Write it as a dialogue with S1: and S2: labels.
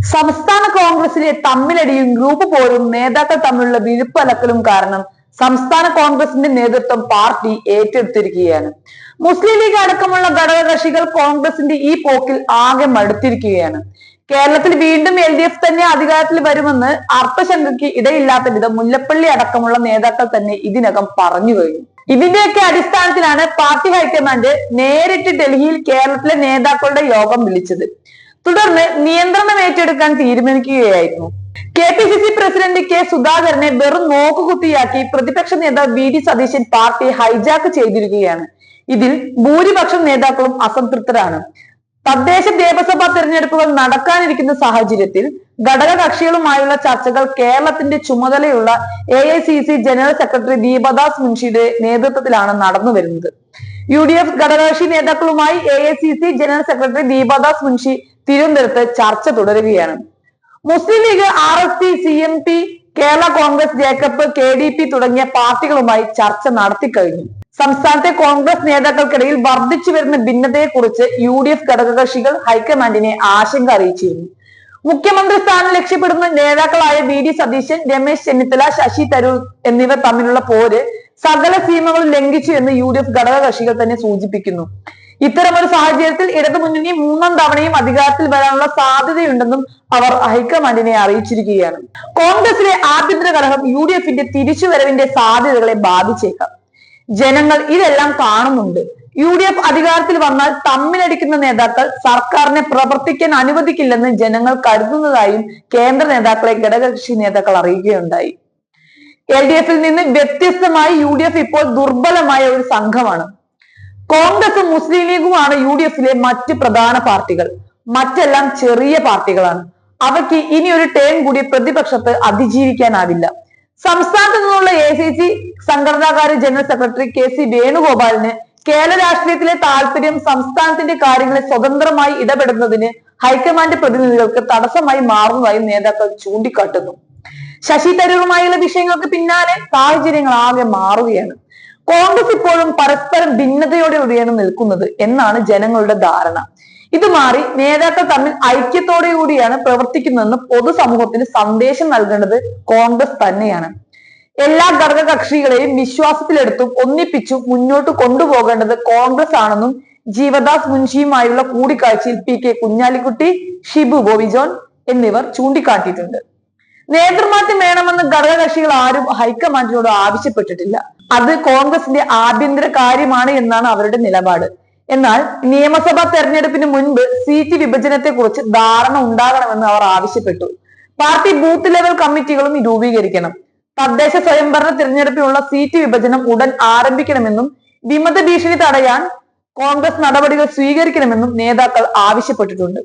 S1: സംസ്ഥാന കോൺഗ്രസിലെ തമ്മിലടിയും ഗ്രൂപ്പ് പോരും നേതാക്കൾ തമ്മിലുള്ള വിഴുപ്പലക്കലും കാരണം സംസ്ഥാന കോൺഗ്രസിന്റെ നേതൃത്വം പാർട്ടി ഏറ്റെടുത്തിരിക്കുകയാണ്. മുസ്ലിം ലീഗ് അടക്കമുള്ള ഘടകകക്ഷികൾ കോൺഗ്രസിന്റെ ഈ പോക്കിൽ ആകെ മടുത്തിരിക്കുകയാണ്. കേരളത്തിൽ വീണ്ടും LDF തന്നെ അധികാരത്തിൽ വരുമെന്ന് അർത്ഥശങ്കയ്ക്ക് ഇടയില്ലാത്ത വിധം മുല്ലപ്പള്ളി അടക്കമുള്ള നേതാക്കൾ തന്നെ ഇതിനകം പറഞ്ഞു കഴിഞ്ഞു. ഇതിന്റെയൊക്കെ അടിസ്ഥാനത്തിലാണ് പാർട്ടി ഹൈക്കമാൻഡ് നേരിട്ട് ഡൽഹിയിൽ കേരളത്തിലെ നേതാക്കളുടെ യോഗം വിളിച്ചത്. തുടർന്ന് നിയന്ത്രണം ഏറ്റെടുക്കാൻ തീരുമാനിക്കുകയായിരുന്നു. KPCC പ്രസിഡന്റ് K സുധാകരനെ വെറും നോക്കുകുത്തിയാക്കി പ്രതിപക്ഷ നേതാവ് VD സതീശൻ പാർട്ടി ഹൈജാക്ക് ചെയ്തിരിക്കുകയാണ്. ഇതിൽ ഭൂരിപക്ഷം നേതാക്കളും അസംതൃപ്തരാണ്. തദ്ദേശ നിയമസഭാ തെരഞ്ഞെടുപ്പുകൾ നടക്കാനിരിക്കുന്ന സാഹചര്യത്തിൽ ഘടക കക്ഷികളുമായുള്ള ചർച്ചകൾ കേരളത്തിന്റെ ചുമതലയുള്ള AICC ജനറൽ സെക്രട്ടറി ദീപദാസ് മുൻഷിയുടെ നേതൃത്വത്തിലാണ് നടന്നു വരുന്നത്. UDF ഘടകകക്ഷി നേതാക്കളുമായി AICC general secretary Deepa Das Munshi തിരുവനന്തപുരത്ത് ചർച്ച തുടരുകയാണ്. Muslim League, RSP, CMP, Kerala Congress, Jacob, KDP തുടങ്ങിയ പാർട്ടികളുമായി ചർച്ച നടത്തിക്കഴിഞ്ഞു. സംസ്ഥാനത്തെ കോൺഗ്രസ് നേതാക്കൾക്കിടയിൽ വർദ്ധിച്ചു വരുന്ന ഭിന്നതയെക്കുറിച്ച് UDF ഘടകകക്ഷികൾ ഹൈക്കമാൻഡിനെ ആശങ്ക അറിയിച്ചിരുന്നു. മുഖ്യമന്ത്രി സ്ഥാനം ലക്ഷ്യപ്പെടുന്ന നേതാക്കളായ VD സതീശൻ, രമേശ് ചെന്നിത്തല, ശശി തരൂർ എന്നിവർ തമ്മിലുള്ള പോര് സകല സീമകളും ലംഘിച്ചു എന്ന് UDF ഘടകകക്ഷികൾ തന്നെ സൂചിപ്പിക്കുന്നു. ഇത്തരമൊരു സാഹചര്യത്തിൽ ഇടതുമുന്നണി മൂന്നാം തവണയും അധികാരത്തിൽ വരാനുള്ള സാധ്യതയുണ്ടെന്നും അവർ ഹൈക്കമാൻഡിനെ അറിയിച്ചിരിക്കുകയാണ്. കോൺഗ്രസിലെ ആഭ്യന്തര കലഹം UDFന്റെ തിരിച്ചുവരവിന്റെ സാധ്യതകളെ ബാധിച്ചേക്കാം. ജനങ്ങൾ ഇതെല്ലാം കാണുന്നുണ്ട്. UDF അധികാരത്തിൽ വന്നാൽ തമ്മിലടിക്കുന്ന നേതാക്കൾ സർക്കാരിനെ പ്രവർത്തിക്കാൻ അനുവദിക്കില്ലെന്ന് ജനങ്ങൾ കരുതുന്നതായും കേന്ദ്ര നേതാക്കളെ ഘടകകക്ഷി നേതാക്കൾ അറിയിക്കുകയുണ്ടായി. LDFൽ നിന്ന് വ്യത്യസ്തമായി UDF ഇപ്പോൾ ദുർബലമായ ഒരു സംഘമാണ്. കോൺഗ്രസും മുസ്ലിം ലീഗുമാണ് UDFലെ മറ്റ് പ്രധാന പാർട്ടികൾ. മറ്റെല്ലാം ചെറിയ പാർട്ടികളാണ്. അവയ്ക്ക് ഇനി ഒരു ടേം കൂടി പ്രതിപക്ഷത്ത് അതിജീവിക്കാനാവില്ല. സംസ്ഥാനത്ത് നിന്നുള്ള AICC സംഘടനാകാര്യ ജനറൽ സെക്രട്ടറി KC വേണുഗോപാലിന് കേരള രാഷ്ട്രീയത്തിലെ താല്പര്യം സംസ്ഥാനത്തിന്റെ കാര്യങ്ങളിൽ സ്വതന്ത്രമായി ഇടപെടുന്നതിന് ഹൈക്കമാൻഡ് പ്രതിനിധികൾക്ക് തടസ്സമായി മാറുന്നതായി നേതാക്കൾ ചൂണ്ടിക്കാട്ടുന്നു. ശശി തരൂരുമായുള്ള വിഷയങ്ങൾക്ക് പിന്നാലെ സാഹചര്യങ്ങൾ ആകെ മാറുകയാണ്. കോൺഗ്രസ് ഇപ്പോഴും പരസ്പരം ഭിന്നതയോടെയാണ് നിൽക്കുന്നത് എന്നാണ് ജനങ്ങളുടെ ധാരണ. ഇത് മാറി നേതാക്കൾ തമ്മിൽ ഐക്യത്തോടുകൂടിയാണ് പ്രവർത്തിക്കുന്നതെന്ന് പൊതുസമൂഹത്തിന് സന്ദേശം നൽകേണ്ടത് കോൺഗ്രസ് തന്നെയാണ്. എല്ലാ ഘടക കക്ഷികളെയും വിശ്വാസത്തിലെടുത്തും ഒന്നിപ്പിച്ചും മുന്നോട്ട് കൊണ്ടുപോകേണ്ടത് കോൺഗ്രസ് ആണെന്നും ജീവദാസ് മുൻഷിയുമായുള്ള കൂടിക്കാഴ്ചയിൽ PK കുഞ്ഞാലിക്കുട്ടി, ഷിബു ബോബി ജോൺ എന്നിവർ ചൂണ്ടിക്കാട്ടിയിട്ടുണ്ട്. നേതൃമാറ്റം വേണമെന്ന് ഘടകകക്ഷികൾ ആരും ഹൈക്കമാൻഡിനോട് ആവശ്യപ്പെട്ടിട്ടില്ല. അത് കോൺഗ്രസിന്റെ ആഭ്യന്തര കാര്യമാണ് എന്നാണ് അവരുടെ നിലപാട്. എന്നാൽ നിയമസഭാ തെരഞ്ഞെടുപ്പിന് മുൻപ് സീറ്റ് വിഭജനത്തെ കുറിച്ച് ധാരണ ഉണ്ടാകണമെന്ന് അവർ ആവശ്യപ്പെട്ടു. പാർട്ടി ബൂത്ത് ലെവൽ കമ്മിറ്റികളും രൂപീകരിക്കണം. തദ്ദേശ സ്വയംഭരണ തിരഞ്ഞെടുപ്പിനുള്ള സീറ്റ് വിഭജനം ഉടൻ ആരംഭിക്കണമെന്നും വിമത ഭീഷണി തടയാൻ കോൺഗ്രസ് നടപടികൾ സ്വീകരിക്കണമെന്നും നേതാക്കൾ ആവശ്യപ്പെട്ടിട്ടുണ്ട്.